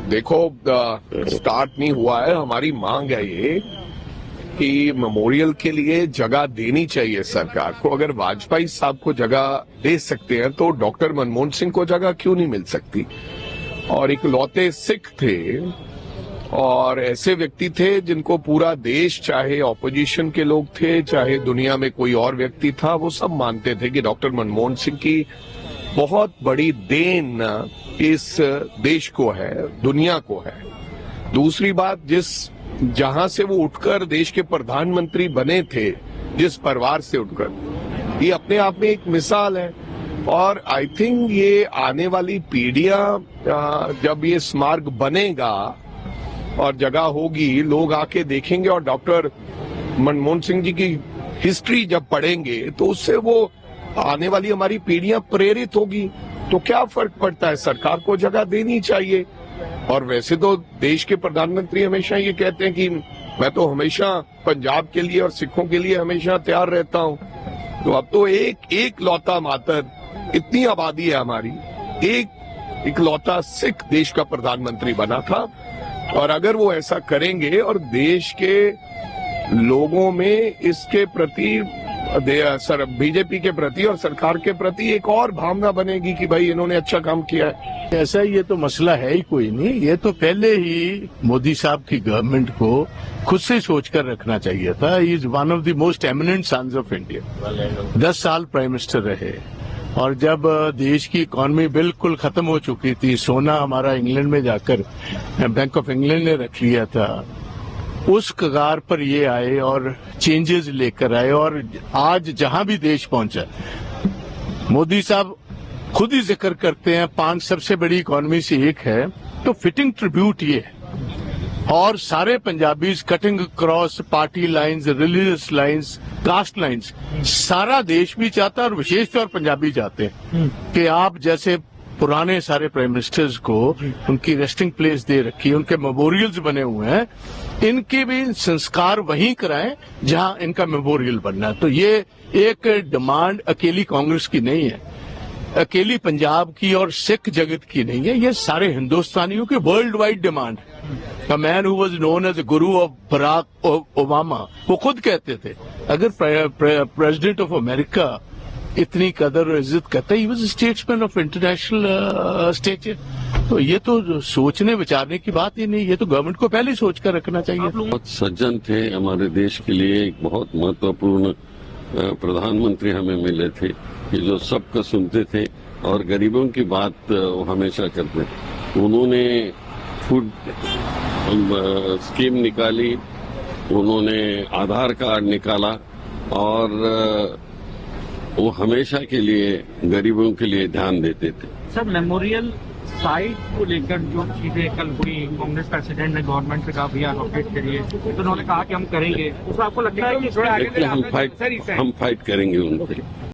देखो, स्टार्ट नहीं हुआ है। हमारी मांग है ये कि मेमोरियल के लिए जगह देनी चाहिए सरकार को। अगर वाजपेयी साहब को जगह दे सकते हैं तो डॉक्टर मनमोहन सिंह को जगह क्यों नहीं मिल सकती। और इकलौते सिख थे और ऐसे व्यक्ति थे जिनको पूरा देश, चाहे ऑपोजिशन के लोग थे चाहे दुनिया में कोई और व्यक्ति था, वो सब मानते थे कि डॉक्टर मनमोहन सिंह की बहुत बड़ी देन इस देश को है, दुनिया को है। दूसरी बात, जहां से वो उठकर देश के प्रधानमंत्री बने थे, जिस परिवार से उठकर, ये अपने आप में एक मिसाल है। और आई थिंक ये आने वाली पीढ़ियां जब ये स्मारक बनेगा और जगह होगी, लोग आके देखेंगे और डॉक्टर मनमोहन सिंह जी की हिस्ट्री जब पढ़ेंगे तो उससे वो आने वाली हमारी पीढ़ियां प्रेरित होगी। तो क्या फर्क पड़ता है, सरकार को जगह देनी चाहिए। और वैसे तो देश के प्रधानमंत्री हमेशा ये कहते हैं कि मैं तो हमेशा पंजाब के लिए और सिखों के लिए हमेशा तैयार रहता हूं। तो अब तो एक लौता मातर, इतनी आबादी है हमारी, एक इकलौता सिख देश का प्रधानमंत्री बना था। और अगर वो ऐसा करेंगे और देश के लोगों में इसके प्रति, बीजेपी के प्रति और सरकार के प्रति एक और भावना बनेगी कि भाई इन्होंने अच्छा काम किया है। ऐसा ये तो मसला है ही कोई नहीं। ये तो पहले ही मोदी साहब की गवर्नमेंट को खुद से सोच कर रखना चाहिए था। He is one of the most eminent sons of India. 10 साल प्राइम मिनिस्टर रहे और जब देश की इकोनॉमी बिल्कुल खत्म हो चुकी थी, सोना हमारा इंग्लैंड में जाकर बैंक ऑफ इंग्लैंड ने रख लिया था, उस कगार पर ये आए और चेंजेस लेकर आए। और आज जहां भी देश पहुंचा, मोदी साहब खुद ही जिक्र करते हैं 5 सबसे बड़ी इकोनॉमी से एक है, तो फिटिंग ट्रिब्यूट ये है। और सारे Punjabis cutting cross party lines, religious lines, caste lines, सारा देश भी चाहता है और विशेष तौर पंजाबी चाहते हैं कि आप जैसे पुराने सारे प्राइम मिनिस्टर्स को उनकी रेस्टिंग प्लेस दे रखी है, उनके मेमोरियल्स बने हुए हैं, इनके भी संस्कार वहीं कराएं जहां इनका मेमोरियल बनना है। तो ये एक डिमांड अकेली कांग्रेस की नहीं है, अकेली पंजाब की और सिख जगत की नहीं है, ये सारे हिंदुस्तानियों की वर्ल्ड वाइड डिमांड है। A man who was known as guru of Barack Obama, वो खुद कहते थे अगर प्रेसिडेंट ऑफ अमेरिका इतनी कदर और इज्जत करता है, he was statesman of international stature. तो ये तो सोचने विचारने की बात ही नहीं, ये तो गवर्नमेंट को पहले ही सोच कर रखना चाहिए। बहुत सज्जन थे हमारे देश के लिए, एक बहुत महत्वपूर्ण प्रधानमंत्री हमें मिले थे कि जो सबका सुनते थे और गरीबों की बात वो हमेशा करते थे। उन्होंने फूड स्कीम निकाली, उन्होंने आधार कार्ड निकाला और वो हमेशा के लिए गरीबों के लिए ध्यान देते थे। सर, मेमोरियल साइट को लेकर जो चीजें कल हुई, कांग्रेस प्रेसिडेंट ने गवर्नमेंट से कहा भैया एडवोकेट करिए, तो उन्होंने कहा कि हम करेंगे। उसमें आपको लगता है कि हम फाइट करेंगे उनसे।